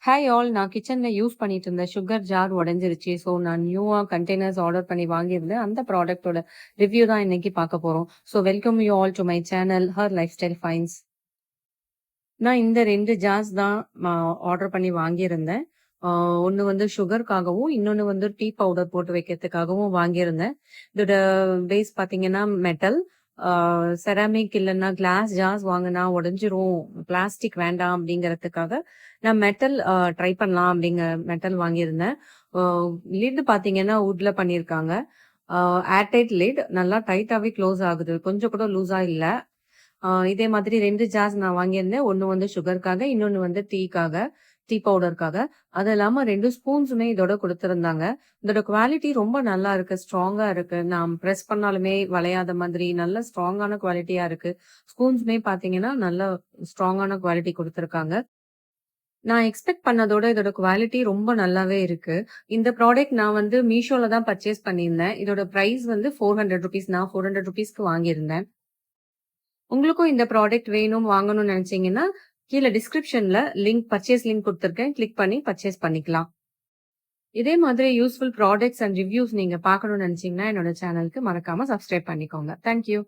Hi all நான் கிச்சன்ல use பண்ணிட்டு இருந்த சுகர் ஜார் உடைஞ்சிருச்சு. ஸோ நான் நியூவா கண்டெய்னர்ஸ் ஆர்டர் பண்ணி வாங்கியிருந்தேன். அந்த ப்ராடக்ட்டோட ரிவ்யூ தான் இன்னைக்கு பார்க்க போறோம். So welcome you all to my channel her life style fines. நான் இந்த 2 ஜார்ஸ் தான் ஆர்டர் பண்ணி வாங்கியிருந்தேன். ஒண்ணு வந்து சுகர்க்காகவும், இன்னொன்னு வந்து டீ பவுடர் போட்டு வைக்கிறதுக்காகவும் வாங்கியிருந்தேன். இதோட பேஸ் பார்த்தீங்கன்னா மெட்டல். செராமிக் இல்லன்னா கிளாஸ் ஜார்ஸ் வாங்குனா உடைஞ்சிரும். பிளாஸ்டிக் வேண்டாம் அப்படிங்கிறதுக்காக நான் மெட்டல் ட்ரை பண்ணலாம் அப்படிங்கிற மெட்டல் வாங்கியிருந்தேன். அ லிட் பார்த்தீங்கன்னா வுட்ல பண்ணியிருக்காங்க. ஏர்டைட் லிட் நல்லா டைட்டாவே க்ளோஸ் ஆகுது. கொஞ்சம் கூட லூஸா இல்ல. இதே மாதிரி 2 ஜார்ஸ் நான் வாங்கியிருந்தேன். ஒண்ணு வந்து சுகர்க்காக, இன்னொன்னு வந்து டீ பவுடர்க்காக. அது இல்லாம 2 ஸ்பூன்ஸுமே இதோட குடுத்திருந்தாங்க. இதோட குவாலிட்டி ரொம்ப நல்லா இருக்கு. ஸ்ட்ராங்கா இருக்கு. நான் பிரஸ் பண்ணாலுமே வளையாத மாதிரி நல்ல ஸ்ட்ராங்கான குவாலிட்டியா இருக்கு. ஸ்பூன்ஸுமே பார்த்தீங்கன்னா, நல்ல ஸ்ட்ராங்கான குவாலிட்டி குடுத்திருக்காங்க. நான் எக்ஸ்பெக்ட் பண்ணதோட இதோட குவாலிட்டி ரொம்ப நல்லாவே இருக்கு. இந்த ப்ராடக்ட் நான் வந்து மீஷோல தான் பர்ச்சேஸ் பண்ணியிருந்தேன். இதோட பிரைஸ் வந்து ₹400 நான் ₹400க்கு வாங்கியிருந்தேன். உங்களுக்கும் இந்த ப்ராடக்ட் வேணும், வாங்கணும்னு நெனச்சீங்கன்னா, கீழ டிஸ்கிரிப்ஷன்ல பர்ச்சேஸ் லிங்க் குடுத்துருக்கேன். கிளிக் பண்ணி பர்ச்சேஸ் பண்ணிக்கலாம். இதே மாதிரி யூஸ்ஃபுல் ப்ராடக்ட்ஸ் அண்ட் ரிவ்யூஸ் நீங்க பார்க்கணும்னு நெனச்சீங்கன்னா, என்னோட சேனலுக்கு மறக்காம சப்ஸ்கிரைப் பண்ணிக்கோங்க. Thank you.